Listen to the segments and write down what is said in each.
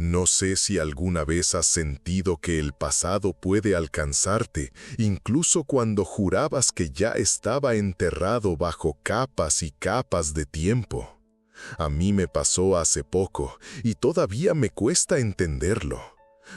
No sé si alguna vez has sentido que el pasado puede alcanzarte, incluso cuando jurabas que ya estaba enterrado bajo capas y capas de tiempo. A mí me pasó hace poco, y todavía me cuesta entenderlo.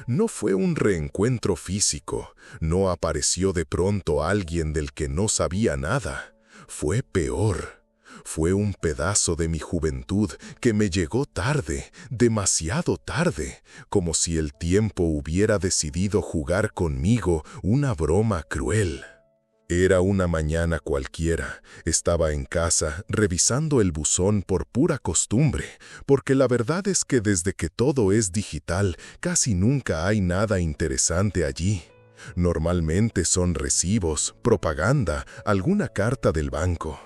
No fue un reencuentro físico, no apareció de pronto alguien del que no sabía nada. Fue peor. Fue un pedazo de mi juventud que me llegó tarde, demasiado tarde, como si el tiempo hubiera decidido jugar conmigo una broma cruel. Era una mañana cualquiera. Estaba en casa, revisando el buzón por pura costumbre, porque la verdad es que desde que todo es digital, casi nunca hay nada interesante allí. Normalmente son recibos, propaganda, alguna carta del banco.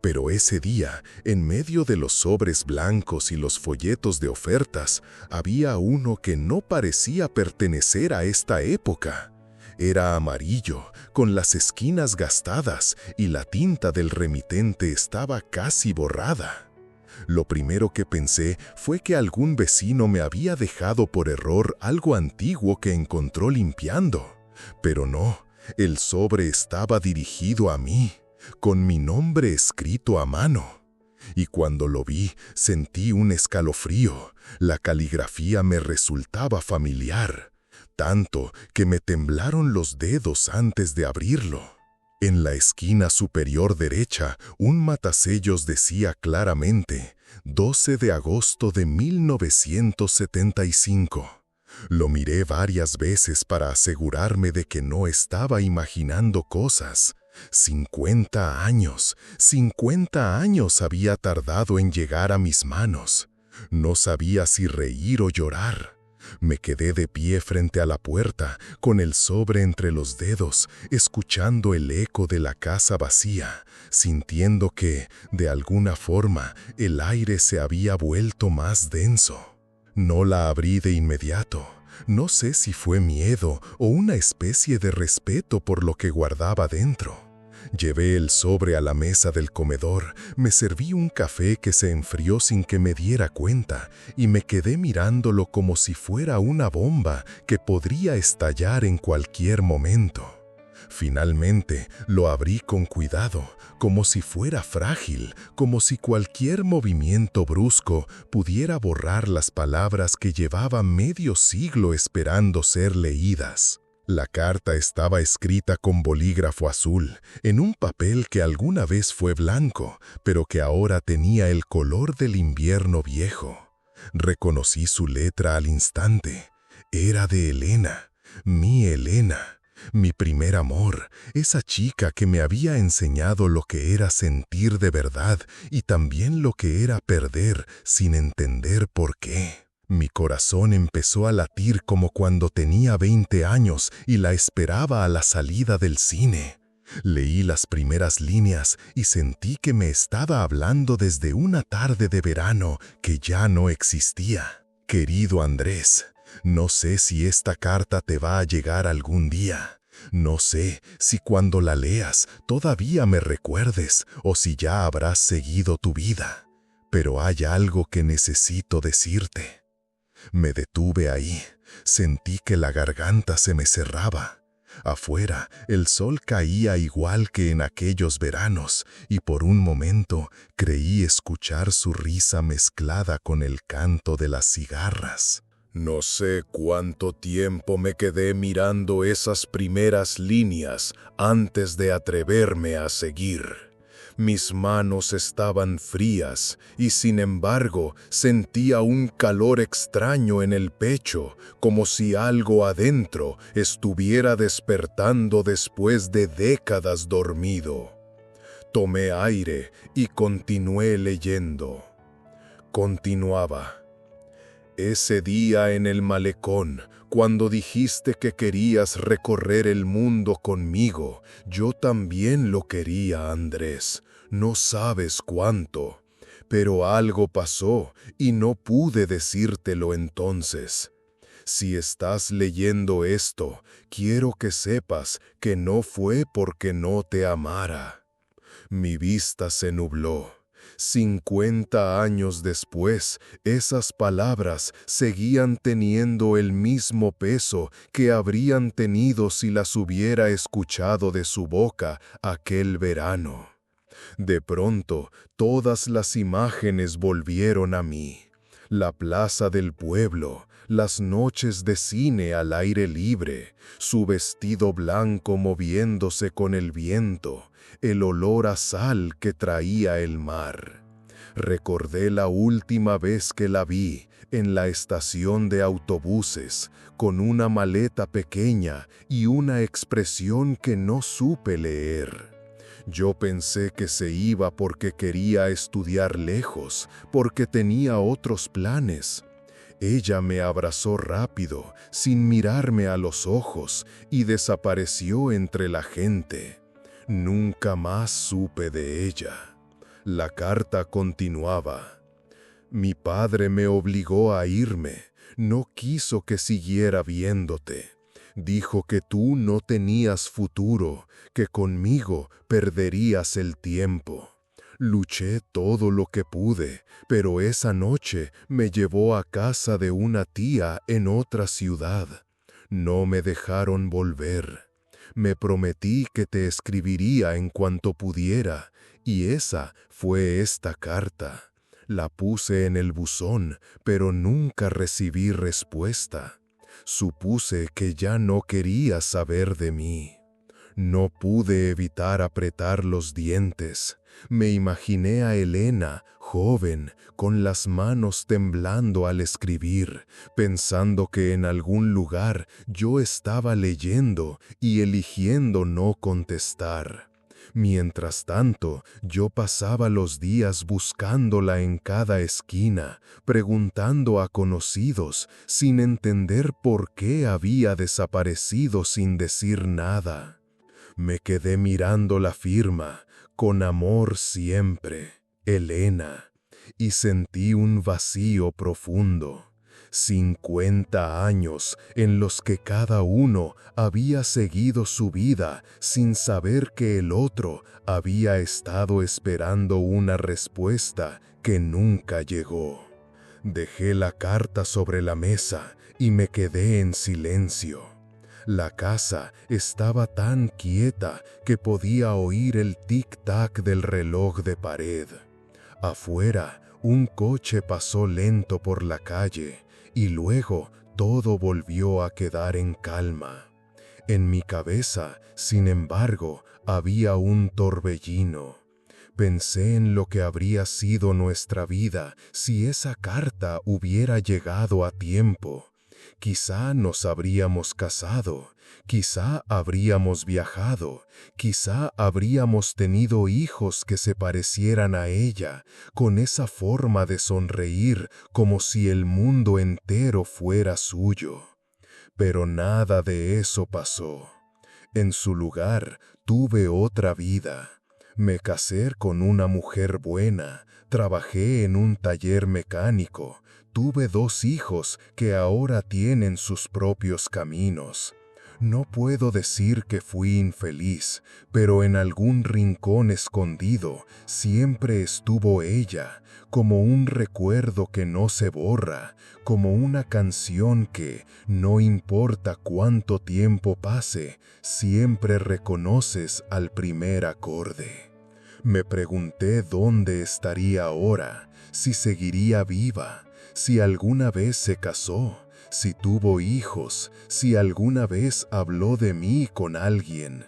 Pero ese día, en medio de los sobres blancos y los folletos de ofertas, había uno que no parecía pertenecer a esta época. Era amarillo, con las esquinas gastadas y la tinta del remitente estaba casi borrada. Lo primero que pensé fue que algún vecino me había dejado por error algo antiguo que encontró limpiando. Pero no, el sobre estaba dirigido a mí, con mi nombre escrito a mano. Y cuando lo vi, sentí un escalofrío. La caligrafía me resultaba familiar, tanto que me temblaron los dedos antes de abrirlo. En la esquina superior derecha, un matasellos decía claramente, 12 de agosto de 1975. Lo miré varias veces para asegurarme de que no estaba imaginando cosas. 50 años había tardado en llegar a mis manos. No sabía si reír o llorar. Me quedé de pie frente a la puerta, con el sobre entre los dedos, escuchando el eco de la casa vacía, sintiendo que, de alguna forma, el aire se había vuelto más denso. No la abrí de inmediato. No sé si fue miedo o una especie de respeto por lo que guardaba dentro. Llevé el sobre a la mesa del comedor, me serví un café que se enfrió sin que me diera cuenta y me quedé mirándolo como si fuera una bomba que podría estallar en cualquier momento. Finalmente, lo abrí con cuidado, como si fuera frágil, como si cualquier movimiento brusco pudiera borrar las palabras que llevaba medio siglo esperando ser leídas. La carta estaba escrita con bolígrafo azul, en un papel que alguna vez fue blanco, pero que ahora tenía el color del invierno viejo. Reconocí su letra al instante. Era de Elena, mi primer amor, esa chica que me había enseñado lo que era sentir de verdad y también lo que era perder sin entender por qué. Mi corazón empezó a latir como cuando tenía 20 años y la esperaba a la salida del cine. Leí las primeras líneas y sentí que me estaba hablando desde una tarde de verano que ya no existía. Querido Andrés, no sé si esta carta te va a llegar algún día. No sé si cuando la leas todavía me recuerdes o si ya habrás seguido tu vida. Pero hay algo que necesito decirte. Me detuve ahí. Sentí que la garganta se me cerraba. Afuera, el sol caía igual que en aquellos veranos, y por un momento creí escuchar su risa mezclada con el canto de las cigarras. No sé cuánto tiempo me quedé mirando esas primeras líneas antes de atreverme a seguir. Mis manos estaban frías y sin embargo sentía un calor extraño en el pecho, como si algo adentro estuviera despertando después de décadas dormido. Tomé aire y continué leyendo. Continuaba. Ese día en el malecón, cuando dijiste que querías recorrer el mundo conmigo, yo también lo quería, Andrés. No sabes cuánto. Pero algo pasó y no pude decírtelo entonces. Si estás leyendo esto, quiero que sepas que no fue porque no te amara. Mi vista se nubló. 50 años después, esas palabras seguían teniendo el mismo peso que habrían tenido si las hubiera escuchado de su boca aquel verano. De pronto, todas las imágenes volvieron a mí. La plaza del pueblo, las noches de cine al aire libre, su vestido blanco moviéndose con el viento, el olor a sal que traía el mar. Recordé la última vez que la vi en la estación de autobuses, con una maleta pequeña y una expresión que no supe leer. Yo pensé que se iba porque quería estudiar lejos, porque tenía otros planes. Ella me abrazó rápido, sin mirarme a los ojos, y desapareció entre la gente. Nunca más supe de ella. La carta continuaba. Mi padre me obligó a irme, no quiso que siguiera viéndote. Dijo que tú no tenías futuro, que conmigo perderías el tiempo. Luché todo lo que pude, pero esa noche me llevó a casa de una tía en otra ciudad. No me dejaron volver. Me prometí que te escribiría en cuanto pudiera, y esa fue esta carta. La puse en el buzón, pero nunca recibí respuesta. Supuse que ya no querías saber de mí. No pude evitar apretar los dientes. Me imaginé a Elena, joven, con las manos temblando al escribir, pensando que en algún lugar yo estaba leyendo y eligiendo no contestar. Mientras tanto, yo pasaba los días buscándola en cada esquina, preguntando a conocidos, sin entender por qué había desaparecido sin decir nada. Me quedé mirando la firma, con amor siempre, Elena, y sentí un vacío profundo. 50 años en los que cada uno había seguido su vida sin saber que el otro había estado esperando una respuesta que nunca llegó. Dejé la carta sobre la mesa y me quedé en silencio. La casa estaba tan quieta que podía oír el tic-tac del reloj de pared. Afuera, un coche pasó lento por la calle y luego todo volvió a quedar en calma. En mi cabeza, sin embargo, había un torbellino. Pensé en lo que habría sido nuestra vida si esa carta hubiera llegado a tiempo. Quizá nos habríamos casado, quizá habríamos viajado, quizá habríamos tenido hijos que se parecieran a ella, con esa forma de sonreír como si el mundo entero fuera suyo. Pero nada de eso pasó. En su lugar, tuve otra vida. Me casé con una mujer buena, trabajé en un taller mecánico, tuve 2 hijos que ahora tienen sus propios caminos. No puedo decir que fui infeliz, pero en algún rincón escondido siempre estuvo ella, como un recuerdo que no se borra, como una canción que, no importa cuánto tiempo pase, siempre reconoces al primer acorde. Me pregunté dónde estaría ahora, si seguiría viva, si alguna vez se casó, si tuvo hijos, si alguna vez habló de mí con alguien.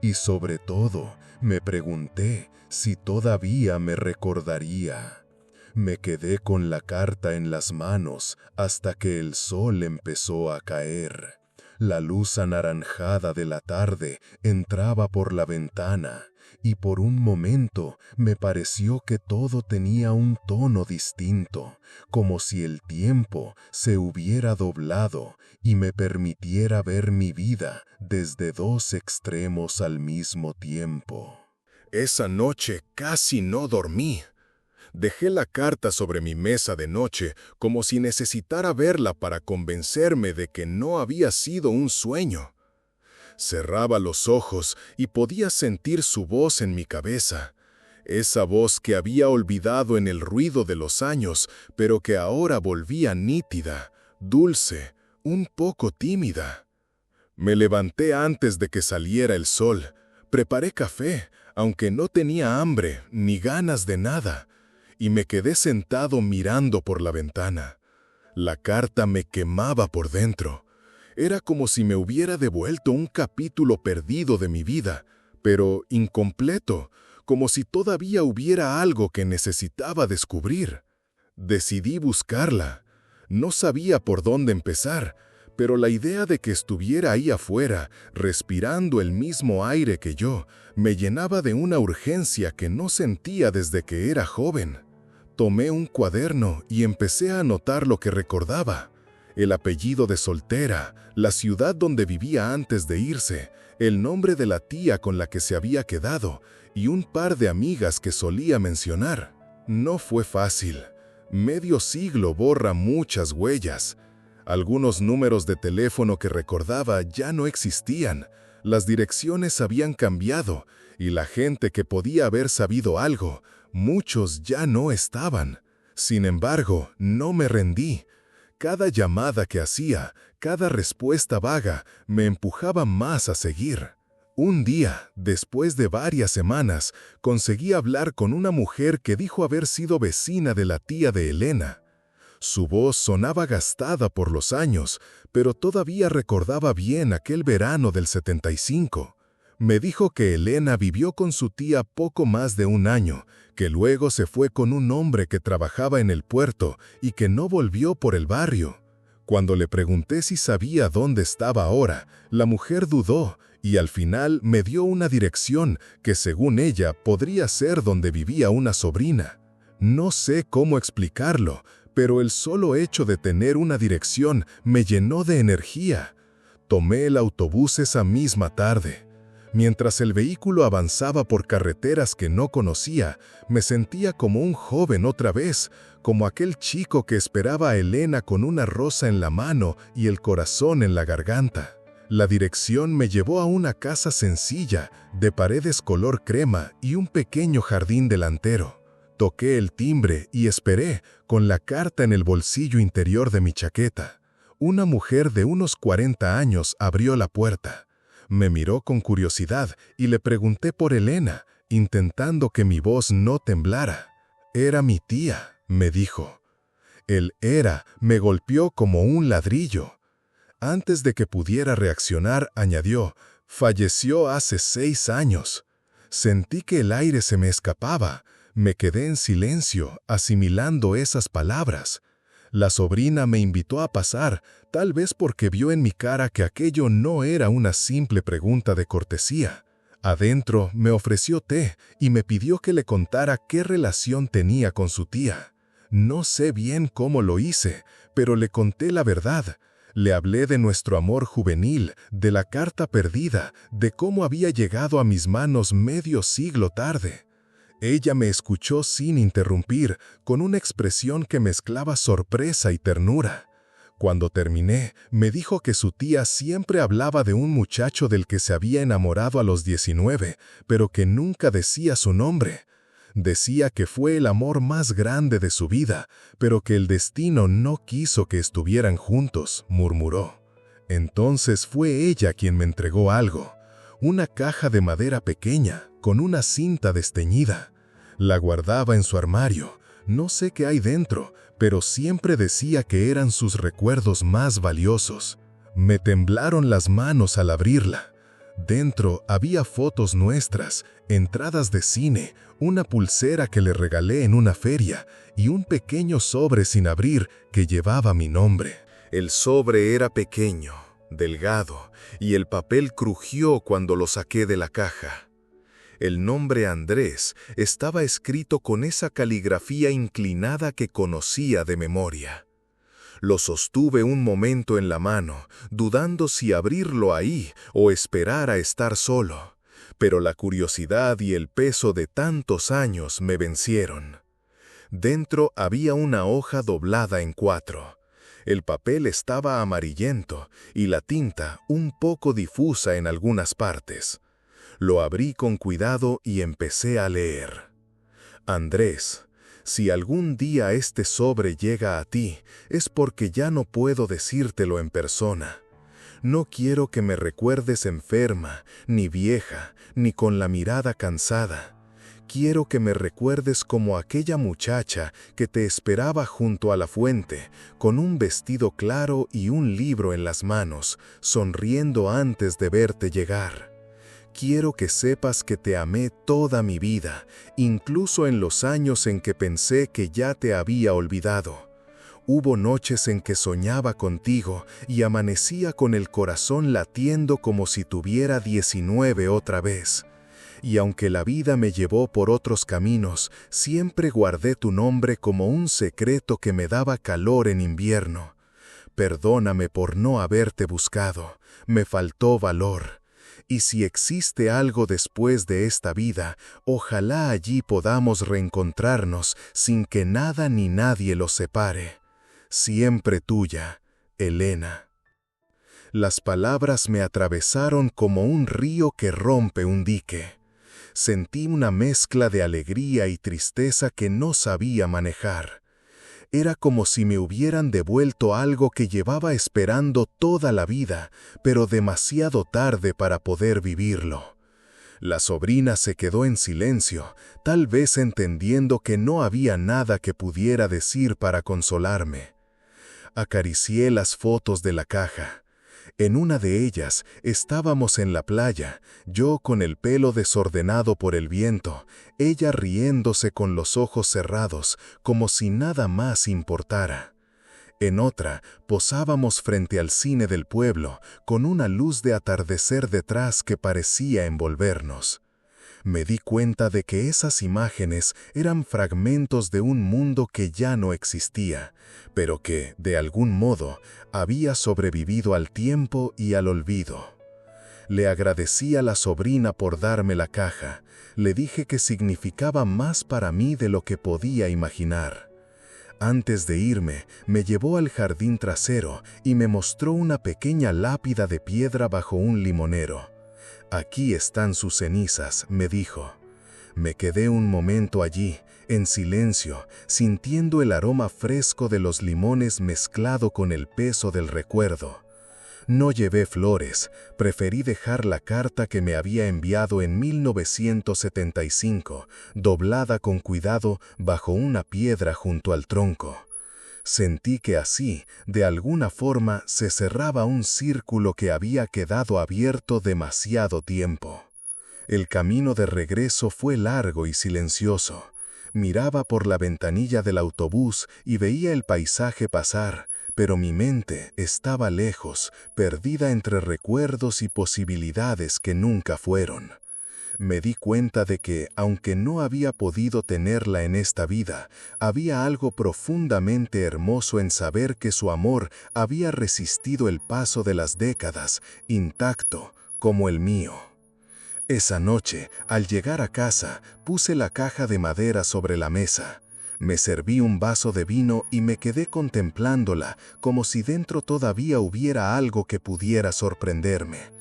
Y sobre todo, me pregunté si todavía me recordaría. Me quedé con la carta en las manos hasta que el sol empezó a caer. La luz anaranjada de la tarde entraba por la ventana, y por un momento me pareció que todo tenía un tono distinto, como si el tiempo se hubiera doblado y me permitiera ver mi vida desde 2 extremos al mismo tiempo. Esa noche casi no dormí. Dejé la carta sobre mi mesa de noche como si necesitara verla para convencerme de que no había sido un sueño. Cerraba los ojos y podía sentir su voz en mi cabeza. Esa voz que había olvidado en el ruido de los años, pero que ahora volvía nítida, dulce, un poco tímida. Me levanté antes de que saliera el sol. Preparé café, aunque no tenía hambre ni ganas de nada, y me quedé sentado mirando por la ventana. La carta me quemaba por dentro. Era como si me hubiera devuelto un capítulo perdido de mi vida, pero incompleto, como si todavía hubiera algo que necesitaba descubrir. Decidí buscarla. No sabía por dónde empezar, pero la idea de que estuviera ahí afuera, respirando el mismo aire que yo, me llenaba de una urgencia que no sentía desde que era joven. Tomé un cuaderno y empecé a anotar lo que recordaba. El apellido de soltera, la ciudad donde vivía antes de irse, el nombre de la tía con la que se había quedado y un par de amigas que solía mencionar. No fue fácil. Medio siglo borra muchas huellas. Algunos números de teléfono que recordaba ya no existían, las direcciones habían cambiado y la gente que podía haber sabido algo, muchos ya no estaban. Sin embargo, no me rendí. Cada llamada que hacía, cada respuesta vaga, me empujaba más a seguir. Un día, después de varias semanas, conseguí hablar con una mujer que dijo haber sido vecina de la tía de Elena. Su voz sonaba gastada por los años, pero todavía recordaba bien aquel verano del 75. Me dijo que Elena vivió con su tía poco más de un año, que luego se fue con un hombre que trabajaba en el puerto y que no volvió por el barrio. Cuando le pregunté si sabía dónde estaba ahora, la mujer dudó y al final me dio una dirección que, según ella, podría ser donde vivía una sobrina. No sé cómo explicarlo, pero el solo hecho de tener una dirección me llenó de energía. Tomé el autobús esa misma tarde. Mientras el vehículo avanzaba por carreteras que no conocía, me sentía como un joven otra vez, como aquel chico que esperaba a Elena con una rosa en la mano y el corazón en la garganta. La dirección me llevó a una casa sencilla, de paredes color crema y un pequeño jardín delantero. Toqué el timbre y esperé, con la carta en el bolsillo interior de mi chaqueta. Una mujer de unos 40 años abrió la puerta. Me miró con curiosidad y le pregunté por Elena, intentando que mi voz no temblara. «Era mi tía», me dijo. El «era» me golpeó como un ladrillo. Antes de que pudiera reaccionar, añadió, «Falleció hace 6 años». Sentí que el aire se me escapaba. Me quedé en silencio, asimilando esas palabras. La sobrina me invitó a pasar, tal vez porque vio en mi cara que aquello no era una simple pregunta de cortesía. Adentro me ofreció té y me pidió que le contara qué relación tenía con su tía. No sé bien cómo lo hice, pero le conté la verdad. Le hablé de nuestro amor juvenil, de la carta perdida, de cómo había llegado a mis manos medio siglo tarde. Ella me escuchó sin interrumpir, con una expresión que mezclaba sorpresa y ternura. Cuando terminé, me dijo que su tía siempre hablaba de un muchacho del que se había enamorado a los 19, pero que nunca decía su nombre. Decía que fue el amor más grande de su vida, pero que el destino no quiso que estuvieran juntos, murmuró. Entonces fue ella quien me entregó algo. Una caja de madera pequeña, con una cinta desteñida. La guardaba en su armario. No sé qué hay dentro, pero siempre decía que eran sus recuerdos más valiosos. Me temblaron las manos al abrirla. Dentro había fotos nuestras, entradas de cine, una pulsera que le regalé en una feria y un pequeño sobre sin abrir que llevaba mi nombre. El sobre era pequeño, delgado, y el papel crujió cuando lo saqué de la caja. El nombre Andrés estaba escrito con esa caligrafía inclinada que conocía de memoria. Lo sostuve un momento en la mano, dudando si abrirlo ahí o esperar a estar solo, pero la curiosidad y el peso de tantos años me vencieron. Dentro había una hoja doblada en 4. El papel estaba amarillento y la tinta un poco difusa en algunas partes. Lo abrí con cuidado y empecé a leer. Andrés, si algún día este sobre llega a ti, es porque ya no puedo decírtelo en persona. No quiero que me recuerdes enferma, ni vieja, ni con la mirada cansada. Quiero que me recuerdes como aquella muchacha que te esperaba junto a la fuente, con un vestido claro y un libro en las manos, sonriendo antes de verte llegar. Quiero que sepas que te amé toda mi vida, incluso en los años en que pensé que ya te había olvidado. Hubo noches en que soñaba contigo y amanecía con el corazón latiendo como si tuviera 19 otra vez. Y aunque la vida me llevó por otros caminos, siempre guardé tu nombre como un secreto que me daba calor en invierno. Perdóname por no haberte buscado, me faltó valor. Y si existe algo después de esta vida, ojalá allí podamos reencontrarnos sin que nada ni nadie los separe. Siempre tuya, Elena. Las palabras me atravesaron como un río que rompe un dique. Sentí una mezcla de alegría y tristeza que no sabía manejar. Era como si me hubieran devuelto algo que llevaba esperando toda la vida, pero demasiado tarde para poder vivirlo. La sobrina se quedó en silencio, tal vez entendiendo que no había nada que pudiera decir para consolarme. Acaricié las fotos de la caja. En una de ellas estábamos en la playa, yo con el pelo desordenado por el viento, ella riéndose con los ojos cerrados, como si nada más importara. En otra, posábamos frente al cine del pueblo, con una luz de atardecer detrás que parecía envolvernos. Me di cuenta de que esas imágenes eran fragmentos de un mundo que ya no existía, pero que, de algún modo, había sobrevivido al tiempo y al olvido. Le agradecí a la sobrina por darme la caja. Le dije que significaba más para mí de lo que podía imaginar. Antes de irme, me llevó al jardín trasero y me mostró una pequeña lápida de piedra bajo un limonero. «Aquí están sus cenizas», me dijo. Me quedé un momento allí, en silencio, sintiendo el aroma fresco de los limones mezclado con el peso del recuerdo. No llevé flores, preferí dejar la carta que me había enviado en 1975, doblada con cuidado bajo una piedra junto al tronco. Sentí que así, de alguna forma, se cerraba un círculo que había quedado abierto demasiado tiempo. El camino de regreso fue largo y silencioso. Miraba por la ventanilla del autobús y veía el paisaje pasar, pero mi mente estaba lejos, perdida entre recuerdos y posibilidades que nunca fueron. Me di cuenta de que, aunque no había podido tenerla en esta vida, había algo profundamente hermoso en saber que su amor había resistido el paso de las décadas, intacto, como el mío. Esa noche, al llegar a casa, puse la caja de madera sobre la mesa. Me serví un vaso de vino y me quedé contemplándola, como si dentro todavía hubiera algo que pudiera sorprenderme.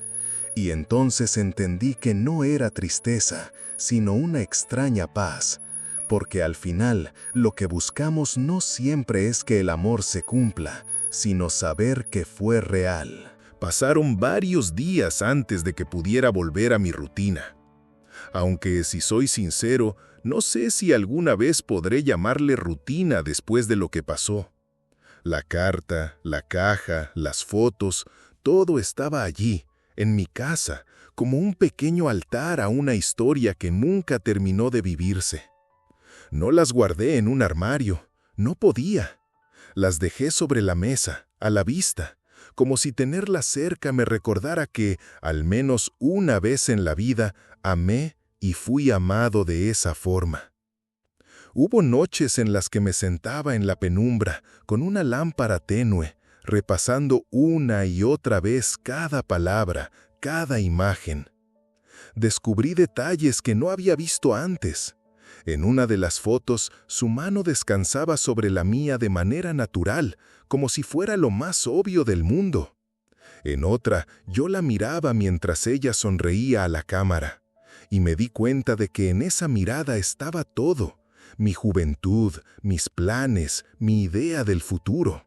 Y entonces entendí que no era tristeza, sino una extraña paz, porque al final lo que buscamos no siempre es que el amor se cumpla, sino saber que fue real. Pasaron varios días antes de que pudiera volver a mi rutina. Aunque, si soy sincero, no sé si alguna vez podré llamarle rutina después de lo que pasó. La carta, la caja, las fotos, todo estaba allí, en mi casa, como un pequeño altar a una historia que nunca terminó de vivirse. No las guardé en un armario, no podía. Las dejé sobre la mesa, a la vista, como si tenerlas cerca me recordara que, al menos una vez en la vida, amé y fui amado de esa forma. Hubo noches en las que me sentaba en la penumbra, con una lámpara tenue, repasando una y otra vez cada palabra, cada imagen. Descubrí detalles que no había visto antes. En una de las fotos, su mano descansaba sobre la mía de manera natural, como si fuera lo más obvio del mundo. En otra, yo la miraba mientras ella sonreía a la cámara, y me di cuenta de que en esa mirada estaba todo. mi juventud, mis planes, mi idea del futuro.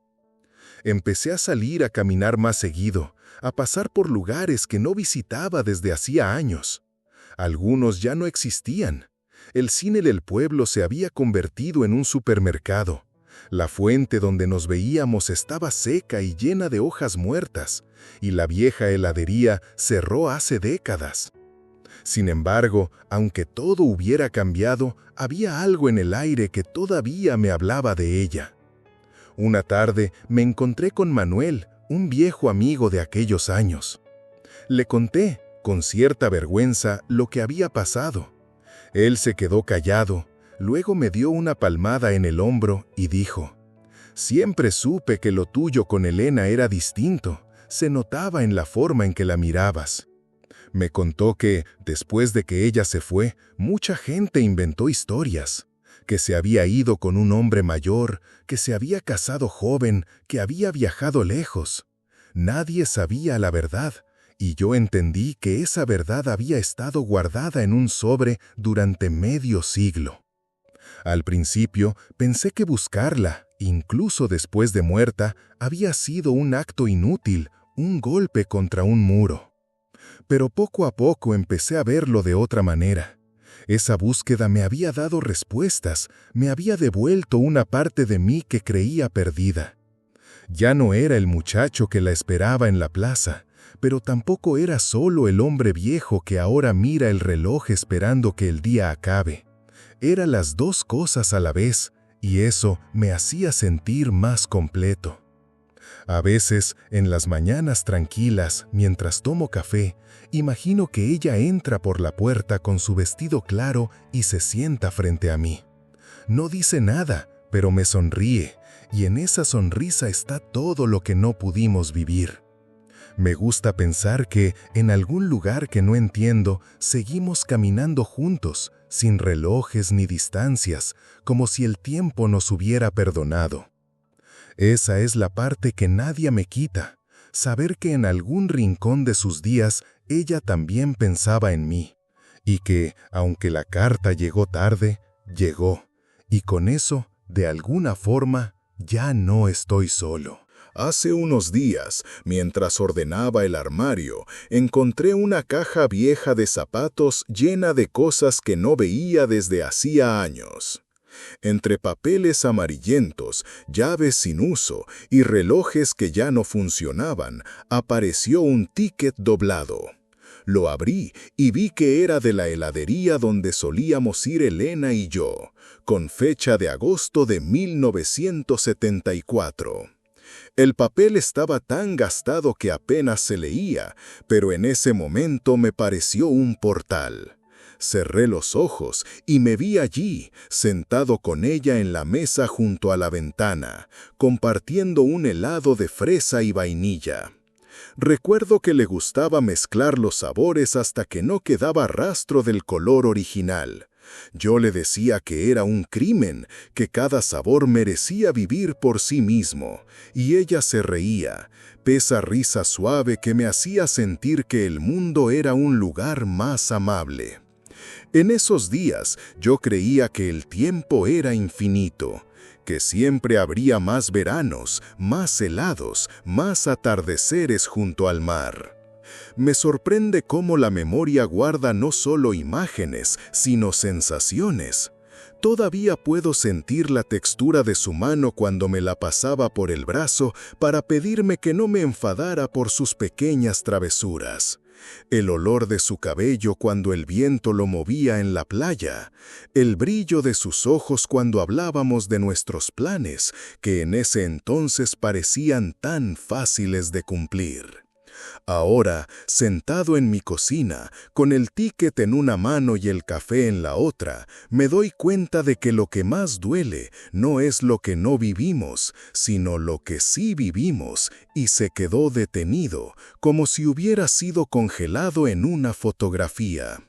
Empecé a salir a caminar más seguido, a pasar por lugares que no visitaba desde hacía años. Algunos ya no existían. El cine del pueblo se había convertido en un supermercado. La fuente donde nos veíamos estaba seca y llena de hojas muertas, y la vieja heladería cerró hace décadas. Sin embargo, aunque todo hubiera cambiado, había algo en el aire que todavía me hablaba de ella. Una tarde me encontré con Manuel, un viejo amigo de aquellos años. Le conté, con cierta vergüenza, lo que había pasado. Él se quedó callado, luego me dio una palmada en el hombro y dijo: «Siempre supe que lo tuyo con Elena era distinto, se notaba en la forma en que la mirabas». Me contó que, después de que ella se fue, mucha gente inventó historias. Que se había ido con un hombre mayor, que se había casado joven, que había viajado lejos. Nadie sabía la verdad, y yo entendí que esa verdad había estado guardada en un sobre durante medio siglo. Al principio pensé que buscarla, incluso después de muerta, había sido un acto inútil, un golpe contra un muro. Pero poco a poco empecé a verlo de otra manera. Esa búsqueda me había dado respuestas, me había devuelto una parte de mí que creía perdida. Ya no era el muchacho que la esperaba en la plaza, pero tampoco era solo el hombre viejo que ahora mira el reloj esperando que el día acabe. Era las dos cosas a la vez, y eso me hacía sentir más completo. A veces, en las mañanas tranquilas, mientras tomo café, imagino que ella entra por la puerta con su vestido claro y se sienta frente a mí. No dice nada, pero me sonríe, y en esa sonrisa está todo lo que no pudimos vivir. Me gusta pensar que, en algún lugar que no entiendo, seguimos caminando juntos, sin relojes ni distancias, como si el tiempo nos hubiera perdonado. Esa es la parte que nadie me quita, saber que en algún rincón de sus días ella también pensaba en mí, y que, aunque la carta llegó tarde, llegó, y con eso, de alguna forma, ya no estoy solo. Hace unos días, mientras ordenaba el armario, encontré una caja vieja de zapatos llena de cosas que no veía desde hacía años. Entre papeles amarillentos, llaves sin uso y relojes que ya no funcionaban, apareció un ticket doblado. Lo abrí y vi que era de la heladería donde solíamos ir Elena y yo, con fecha de agosto de 1974. El papel estaba tan gastado que apenas se leía, pero en ese momento me pareció un portal. Cerré los ojos y me vi allí, sentado con ella en la mesa junto a la ventana, compartiendo un helado de fresa y vainilla. Recuerdo que le gustaba mezclar los sabores hasta que no quedaba rastro del color original. Yo le decía que era un crimen, que cada sabor merecía vivir por sí mismo, y ella se reía, esa risa suave que me hacía sentir que el mundo era un lugar más amable. En esos días yo creía que el tiempo era infinito, que siempre habría más veranos, más helados, más atardeceres junto al mar. Me sorprende cómo la memoria guarda no solo imágenes, sino sensaciones. Todavía puedo sentir la textura de su mano cuando me la pasaba por el brazo para pedirme que no me enfadara por sus pequeñas travesuras. El olor de su cabello cuando el viento lo movía en la playa, el brillo de sus ojos cuando hablábamos de nuestros planes, que en ese entonces parecían tan fáciles de cumplir. Ahora, sentado en mi cocina, con el ticket en una mano y el café en la otra, me doy cuenta de que lo que más duele no es lo que no vivimos, sino lo que sí vivimos y se quedó detenido, como si hubiera sido congelado en una fotografía.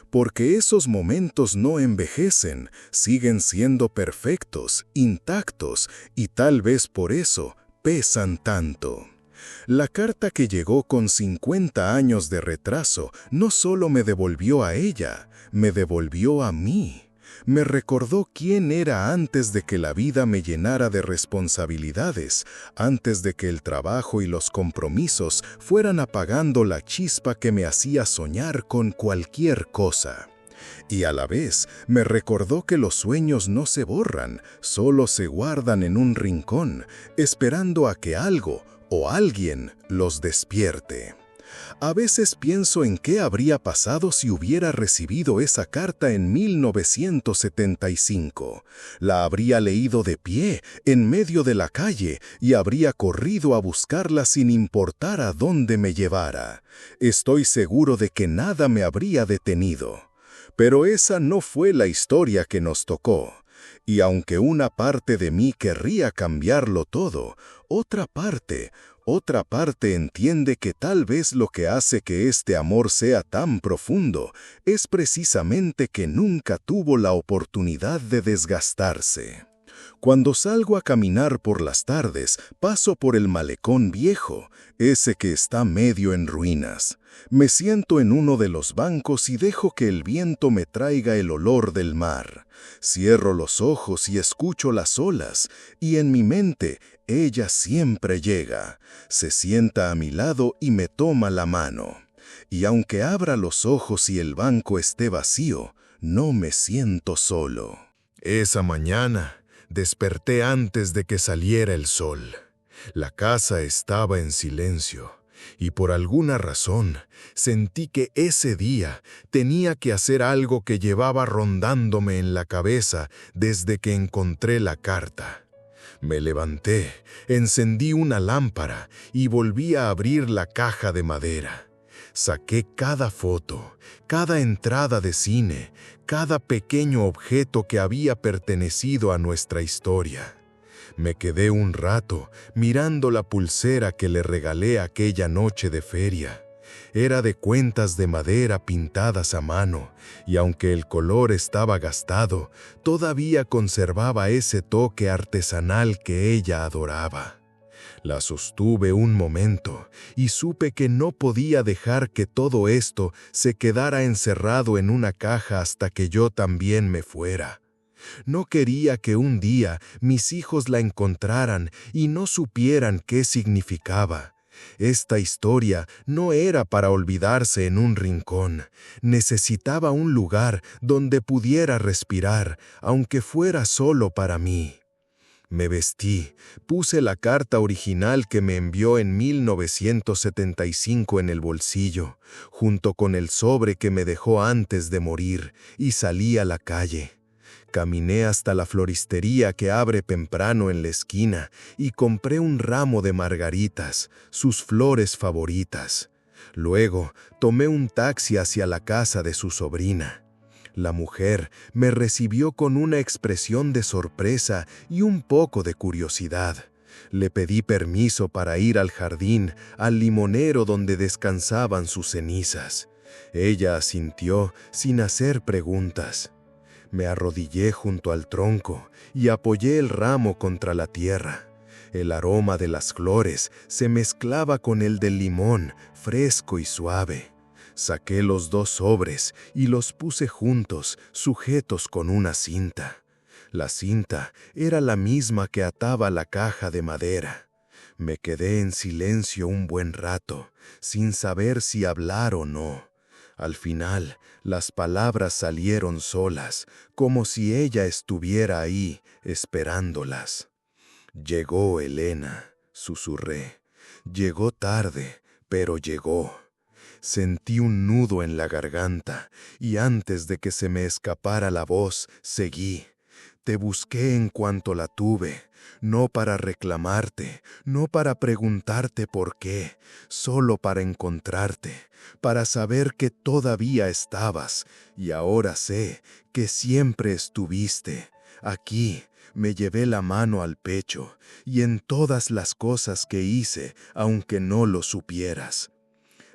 Porque esos momentos no envejecen, siguen siendo perfectos, intactos, y tal vez por eso pesan tanto. La carta que llegó con 50 años de retraso no solo me devolvió a ella, me devolvió a mí. Me recordó quién era antes de que la vida me llenara de responsabilidades, antes de que el trabajo y los compromisos fueran apagando la chispa que me hacía soñar con cualquier cosa. Y a la vez me recordó que los sueños no se borran, solo se guardan en un rincón, esperando a que algo o alguien los despierte. A veces pienso en qué habría pasado si hubiera recibido esa carta en 1975. La habría leído de pie, en medio de la calle, y habría corrido a buscarla sin importar a dónde me llevara. Estoy seguro de que nada me habría detenido. Pero esa no fue la historia que nos tocó. Y aunque una parte de mí querría cambiarlo todo, otra parte entiende que tal vez lo que hace que este amor sea tan profundo es precisamente que nunca tuvo la oportunidad de desgastarse. Cuando salgo a caminar por las tardes, paso por el malecón viejo, ese que está medio en ruinas. Me siento en uno de los bancos y dejo que el viento me traiga el olor del mar. Cierro los ojos y escucho las olas, y en mi mente ella siempre llega. Se sienta a mi lado y me toma la mano. Y aunque abra los ojos y el banco esté vacío, no me siento solo. Esa mañana desperté antes de que saliera el sol. La casa estaba en silencio, y por alguna razón sentí que ese día tenía que hacer algo que llevaba rondándome en la cabeza desde que encontré la carta. Me levanté, encendí una lámpara y volví a abrir la caja de madera. Saqué cada foto, cada entrada de cine, cada pequeño objeto que había pertenecido a nuestra historia. Me quedé un rato mirando la pulsera que le regalé aquella noche de feria. Era de cuentas de madera pintadas a mano, y aunque el color estaba gastado, todavía conservaba ese toque artesanal que ella adoraba. La sostuve un momento y supe que no podía dejar que todo esto se quedara encerrado en una caja hasta que yo también me fuera. No quería que un día mis hijos la encontraran y no supieran qué significaba. Esta historia no era para olvidarse en un rincón. Necesitaba un lugar donde pudiera respirar, aunque fuera solo para mí. Me vestí, puse la carta original que me envió en 1975 en el bolsillo, junto con el sobre que me dejó antes de morir, y salí a la calle. Caminé hasta la floristería que abre temprano en la esquina y compré un ramo de margaritas, sus flores favoritas. Luego tomé un taxi hacia la casa de su sobrina. La mujer me recibió con una expresión de sorpresa y un poco de curiosidad. Le pedí permiso para ir al jardín, al limonero donde descansaban sus cenizas. Ella asintió sin hacer preguntas. Me arrodillé junto al tronco y apoyé el ramo contra la tierra. El aroma de las flores se mezclaba con el del limón, fresco y suave. Saqué los dos sobres y los puse juntos, sujetos con una cinta. La cinta era la misma que ataba la caja de madera. Me quedé en silencio un buen rato, sin saber si hablar o no. Al final, las palabras salieron solas, como si ella estuviera ahí, esperándolas. «Llegó Elena», susurré. «Llegó tarde, pero llegó». Sentí un nudo en la garganta, y antes de que se me escapara la voz, seguí. Te busqué en cuanto la tuve, no para reclamarte, no para preguntarte por qué, solo para encontrarte, para saber que todavía estabas, y ahora sé que siempre estuviste. Aquí me llevé la mano al pecho, y en todas las cosas que hice, aunque no lo supieras.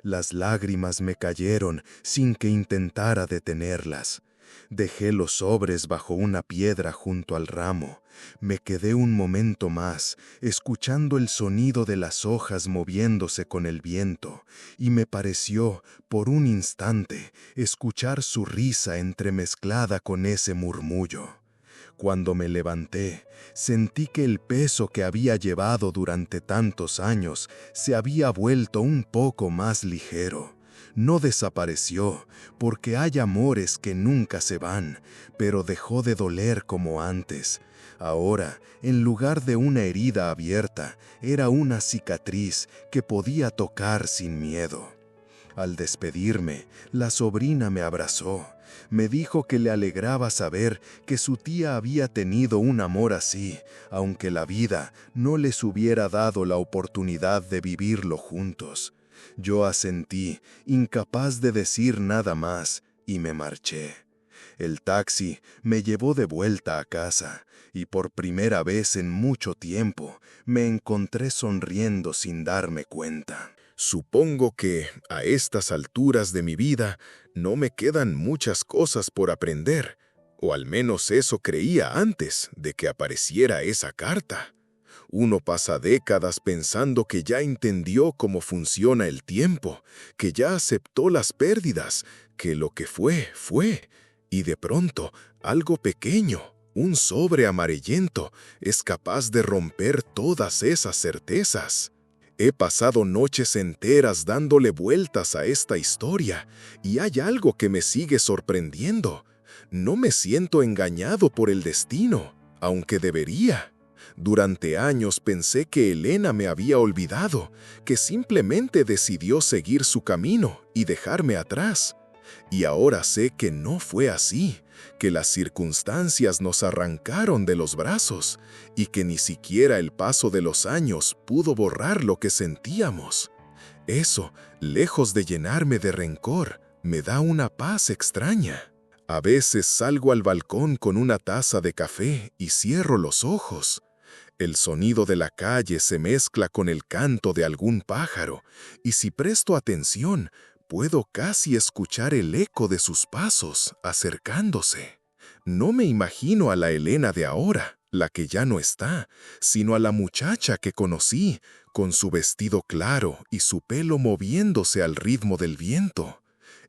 Las lágrimas me cayeron sin que intentara detenerlas. Dejé los sobres bajo una piedra junto al ramo. Me quedé un momento más, escuchando el sonido de las hojas moviéndose con el viento, y me pareció, por un instante, escuchar su risa entremezclada con ese murmullo. Cuando me levanté, sentí que el peso que había llevado durante tantos años se había vuelto un poco más ligero. No desapareció, porque hay amores que nunca se van, pero dejó de doler como antes. Ahora, en lugar de una herida abierta, era una cicatriz que podía tocar sin miedo. Al despedirme, la sobrina me abrazó. Me dijo que le alegraba saber que su tía había tenido un amor así, aunque la vida no les hubiera dado la oportunidad de vivirlo juntos. Yo asentí, incapaz de decir nada más, y me marché. El taxi me llevó de vuelta a casa, y por primera vez en mucho tiempo me encontré sonriendo sin darme cuenta. Supongo que, a estas alturas de mi vida, no me quedan muchas cosas por aprender, o al menos eso creía antes de que apareciera esa carta. Uno pasa décadas pensando que ya entendió cómo funciona el tiempo, que ya aceptó las pérdidas, que lo que fue, fue, y de pronto, algo pequeño, un sobre amarillento, es capaz de romper todas esas certezas. He pasado noches enteras dándole vueltas a esta historia, y hay algo que me sigue sorprendiendo. No me siento engañado por el destino, aunque debería. Durante años pensé que Elena me había olvidado, que simplemente decidió seguir su camino y dejarme atrás. Y ahora sé que no fue así, que las circunstancias nos arrancaron de los brazos y que ni siquiera el paso de los años pudo borrar lo que sentíamos. Eso, lejos de llenarme de rencor, me da una paz extraña. A veces salgo al balcón con una taza de café y cierro los ojos. El sonido de la calle se mezcla con el canto de algún pájaro, y si presto atención, puedo casi escuchar el eco de sus pasos acercándose. No me imagino a la Elena de ahora, la que ya no está, sino a la muchacha que conocí, con su vestido claro y su pelo moviéndose al ritmo del viento.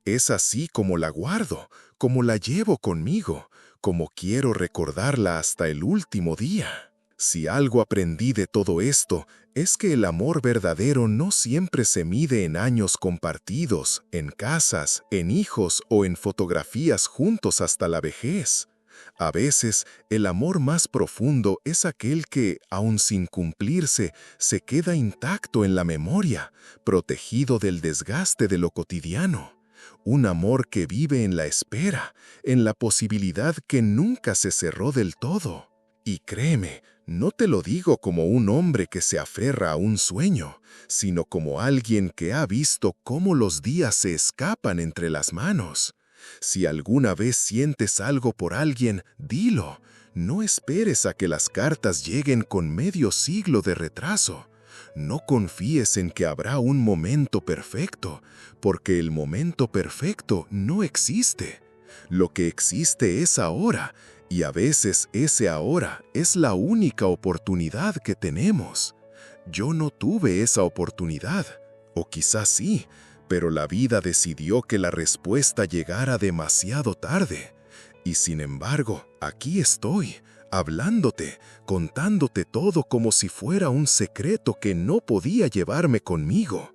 Es así como la guardo, como la llevo conmigo, como quiero recordarla hasta el último día. Si algo aprendí de todo esto, es que el amor verdadero no siempre se mide en años compartidos, en casas, en hijos o en fotografías juntos hasta la vejez. A veces, el amor más profundo es aquel que, aun sin cumplirse, se queda intacto en la memoria, protegido del desgaste de lo cotidiano. Un amor que vive en la espera, en la posibilidad que nunca se cerró del todo. Y créeme, no te lo digo como un hombre que se aferra a un sueño, sino como alguien que ha visto cómo los días se escapan entre las manos. Si alguna vez sientes algo por alguien, dilo. No esperes a que las cartas lleguen con medio siglo de retraso. No confíes en que habrá un momento perfecto, porque el momento perfecto no existe. Lo que existe es ahora, y a veces ese ahora es la única oportunidad que tenemos. Yo no tuve esa oportunidad, o quizás sí, pero la vida decidió que la respuesta llegara demasiado tarde. Y sin embargo, aquí estoy, hablándote, contándote todo como si fuera un secreto que no podía llevarme conmigo.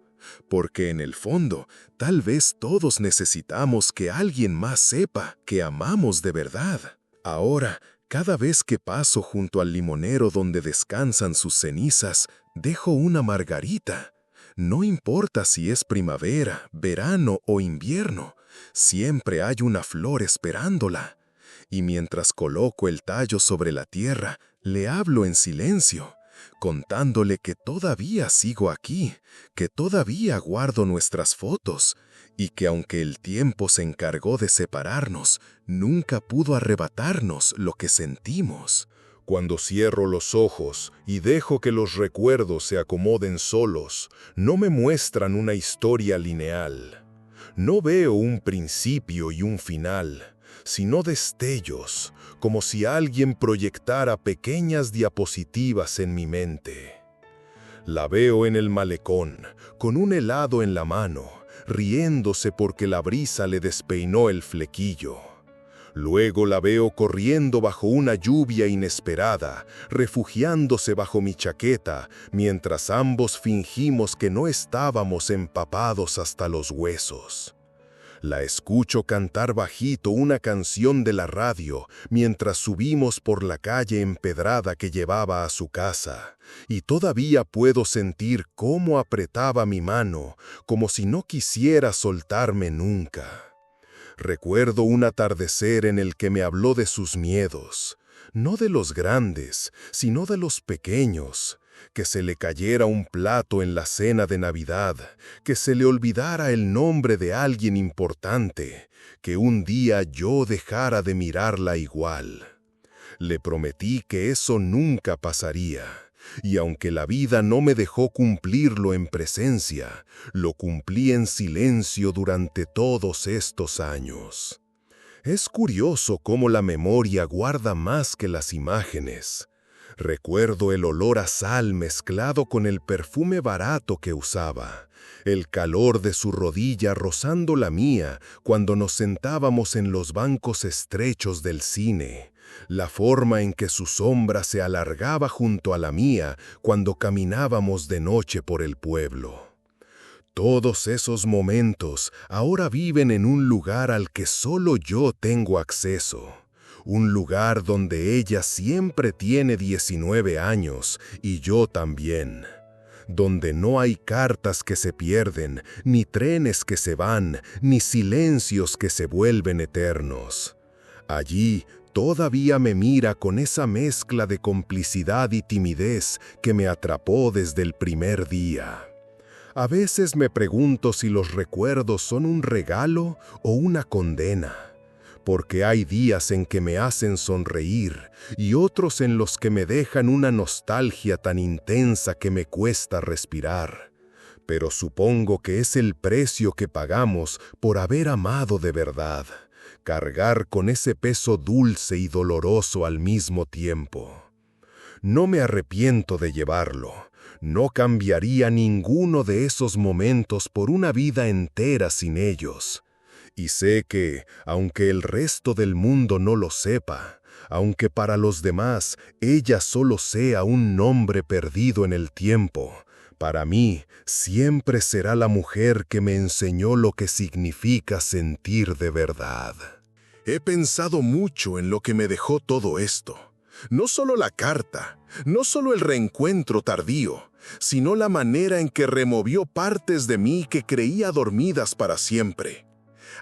Porque en el fondo, tal vez todos necesitamos que alguien más sepa que amamos de verdad. Ahora, cada vez que paso junto al limonero donde descansan sus cenizas, dejo una margarita. No importa si es primavera, verano o invierno, siempre hay una flor esperándola. Y mientras coloco el tallo sobre la tierra, le hablo en silencio, contándole que todavía sigo aquí, que todavía guardo nuestras fotos, y que aunque el tiempo se encargó de separarnos, nunca pudo arrebatarnos lo que sentimos. Cuando cierro los ojos y dejo que los recuerdos se acomoden solos, no me muestran una historia lineal. No veo un principio y un final. sino destellos, como si alguien proyectara pequeñas diapositivas en mi mente. La veo en el malecón, con un helado en la mano, riéndose porque la brisa le despeinó el flequillo. Luego la veo corriendo bajo una lluvia inesperada, refugiándose bajo mi chaqueta, mientras ambos fingimos que no estábamos empapados hasta los huesos. La escucho cantar bajito una canción de la radio mientras subimos por la calle empedrada que llevaba a su casa, y todavía puedo sentir cómo apretaba mi mano, como si no quisiera soltarme nunca. Recuerdo un atardecer en el que me habló de sus miedos, no de los grandes, sino de los pequeños, que se le cayera un plato en la cena de Navidad, que se le olvidara el nombre de alguien importante, que un día yo dejara de mirarla igual. Le prometí que eso nunca pasaría, y aunque la vida no me dejó cumplirlo en presencia, lo cumplí en silencio durante todos estos años. Es curioso cómo la memoria guarda más que las imágenes. Recuerdo el olor a sal mezclado con el perfume barato que usaba, el calor de su rodilla rozando la mía cuando nos sentábamos en los bancos estrechos del cine, la forma en que su sombra se alargaba junto a la mía cuando caminábamos de noche por el pueblo. Todos esos momentos ahora viven en un lugar al que solo yo tengo acceso. Un lugar donde ella siempre tiene 19 años y yo también. Donde no hay cartas que se pierden, ni trenes que se van, ni silencios que se vuelven eternos. Allí todavía me mira con esa mezcla de complicidad y timidez que me atrapó desde el primer día. A veces me pregunto si los recuerdos son un regalo o una condena. Porque hay días en que me hacen sonreír y otros en los que me dejan una nostalgia tan intensa que me cuesta respirar. Pero supongo que es el precio que pagamos por haber amado de verdad, cargar con ese peso dulce y doloroso al mismo tiempo. No me arrepiento de llevarlo, no cambiaría ninguno de esos momentos por una vida entera sin ellos. Y sé que, aunque el resto del mundo no lo sepa, aunque para los demás ella solo sea un nombre perdido en el tiempo, para mí siempre será la mujer que me enseñó lo que significa sentir de verdad. He pensado mucho en lo que me dejó todo esto. No solo la carta, no solo el reencuentro tardío, sino la manera en que removió partes de mí que creía dormidas para siempre.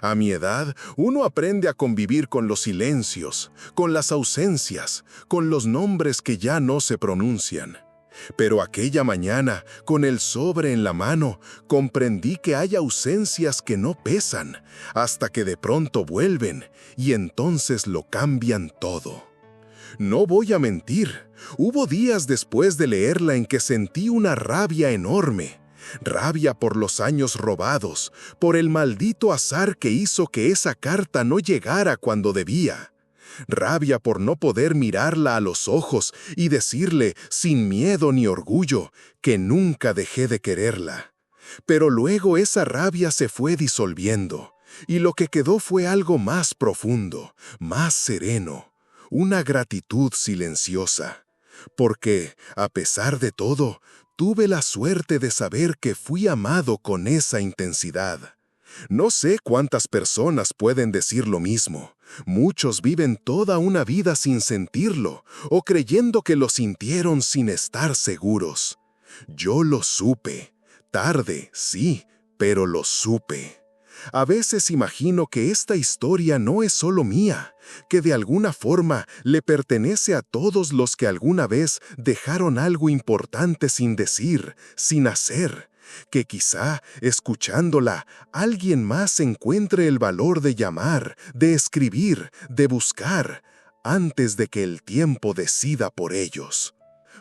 A mi edad, uno aprende a convivir con los silencios, con las ausencias, con los nombres que ya no se pronuncian. Pero aquella mañana, con el sobre en la mano, comprendí que hay ausencias que no pesan, hasta que de pronto vuelven, y entonces lo cambian todo. No voy a mentir, hubo días después de leerla en que sentí una rabia enorme. Rabia por los años robados, por el maldito azar que hizo que esa carta no llegara cuando debía. Rabia por no poder mirarla a los ojos y decirle, sin miedo ni orgullo, que nunca dejé de quererla. Pero luego esa rabia se fue disolviendo, y lo que quedó fue algo más profundo, más sereno, una gratitud silenciosa. Porque, a pesar de todo, tuve la suerte de saber que fui amado con esa intensidad. No sé cuántas personas pueden decir lo mismo. Muchos viven toda una vida sin sentirlo, o creyendo que lo sintieron sin estar seguros. Yo lo supe. Tarde, sí, pero lo supe. A veces imagino que esta historia no es solo mía, que de alguna forma le pertenece a todos los que alguna vez dejaron algo importante sin decir, sin hacer, que quizá, escuchándola, alguien más encuentre el valor de llamar, de escribir, de buscar, antes de que el tiempo decida por ellos.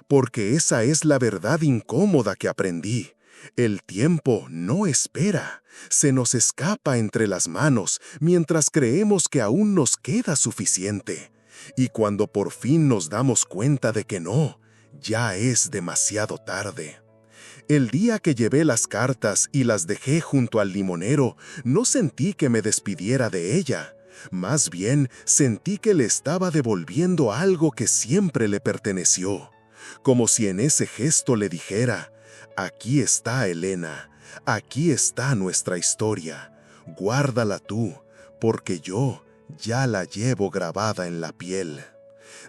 Porque esa es la verdad incómoda que aprendí. El tiempo no espera, se nos escapa entre las manos mientras creemos que aún nos queda suficiente. Y cuando por fin nos damos cuenta de que no, ya es demasiado tarde. El día que llevé las cartas y las dejé junto al limonero, no sentí que me despidiera de ella. Más bien, sentí que le estaba devolviendo algo que siempre le perteneció. Como si en ese gesto le dijera: aquí está Elena, aquí está nuestra historia, guárdala tú, porque yo ya la llevo grabada en la piel.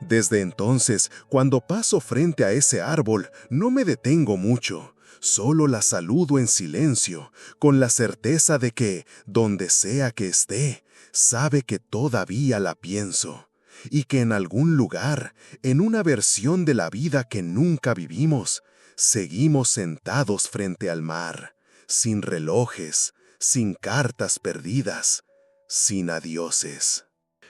Desde entonces, cuando paso frente a ese árbol, no me detengo mucho. Solo la saludo en silencio, con la certeza de que, donde sea que esté, sabe que todavía la pienso, y que en algún lugar, en una versión de la vida que nunca vivimos, seguimos sentados frente al mar, sin relojes, sin cartas perdidas, sin adioses.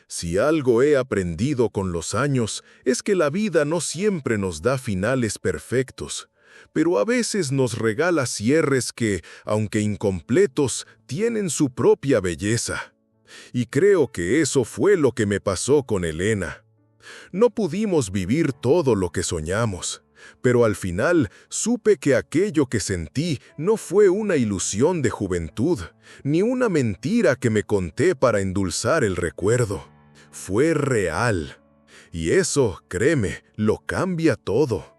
Si algo he aprendido con los años es que la vida no siempre nos da finales perfectos, pero a veces nos regala cierres que, aunque incompletos, tienen su propia belleza. Y creo que eso fue lo que me pasó con Elena. No pudimos vivir todo lo que soñamos, pero al final supe que aquello que sentí no fue una ilusión de juventud, ni una mentira que me conté para endulzar el recuerdo. Fue real. Y eso, créeme, lo cambia todo.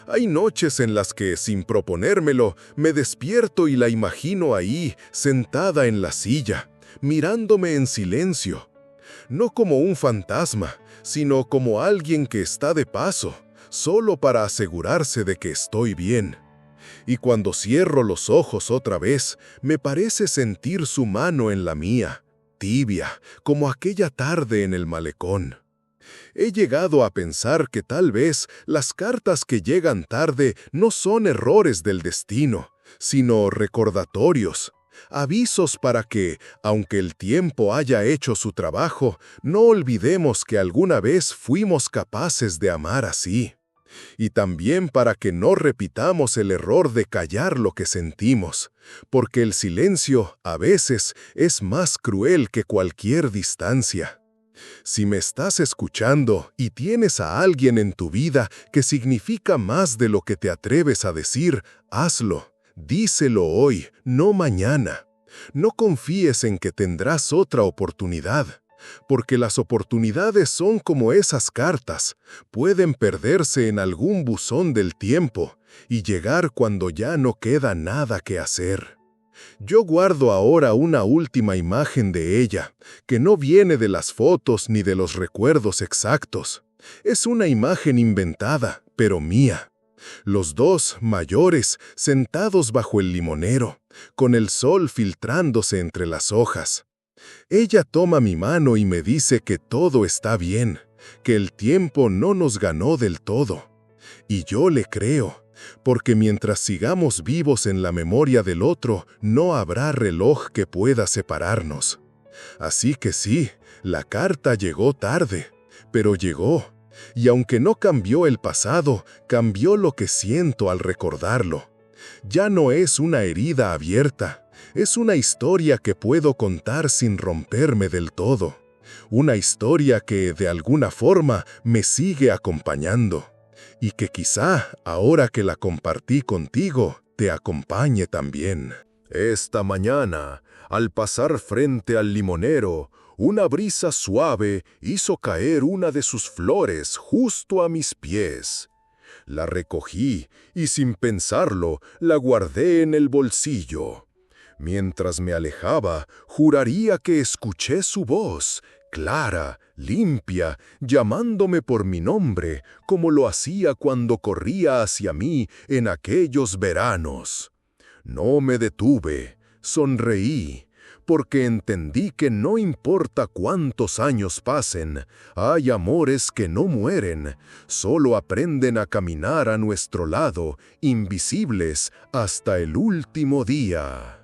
Hay noches en las que, sin proponérmelo, me despierto y la imagino ahí, sentada en la silla, mirándome en silencio. No como un fantasma, sino como alguien que está de paso, solo para asegurarse de que estoy bien. Y cuando cierro los ojos otra vez, me parece sentir su mano en la mía, tibia, como aquella tarde en el malecón. He llegado a pensar que tal vez las cartas que llegan tarde no son errores del destino, sino recordatorios, avisos para que, aunque el tiempo haya hecho su trabajo, no olvidemos que alguna vez fuimos capaces de amar así. Y también para que no repitamos el error de callar lo que sentimos, porque el silencio, a veces, es más cruel que cualquier distancia. Si me estás escuchando y tienes a alguien en tu vida que significa más de lo que te atreves a decir, hazlo. Díselo hoy, no mañana. No confíes en que tendrás otra oportunidad, porque las oportunidades son como esas cartas, pueden perderse en algún buzón del tiempo y llegar cuando ya no queda nada que hacer. Yo guardo ahora una última imagen de ella, que no viene de las fotos ni de los recuerdos exactos. Es una imagen inventada, pero mía. Los dos mayores sentados bajo el limonero, con el sol filtrándose entre las hojas. Ella toma mi mano y me dice que todo está bien, que el tiempo no nos ganó del todo. Y yo le creo. Porque mientras sigamos vivos en la memoria del otro, no habrá reloj que pueda separarnos. Así que sí, la carta llegó tarde, pero llegó. Y aunque no cambió el pasado, cambió lo que siento al recordarlo. Ya no es una herida abierta, es una historia que puedo contar sin romperme del todo. Una historia que, de alguna forma, me sigue acompañando. Y que quizá, ahora que la compartí contigo, te acompañe también. Esta mañana, al pasar frente al limonero, una brisa suave hizo caer una de sus flores justo a mis pies. La recogí y sin pensarlo, la guardé en el bolsillo. Mientras me alejaba, juraría que escuché su voz, clara, limpia, llamándome por mi nombre, como lo hacía cuando corría hacia mí en aquellos veranos. No me detuve, sonreí, porque entendí que no importa cuántos años pasen, hay amores que no mueren, solo aprenden a caminar a nuestro lado, invisibles hasta el último día.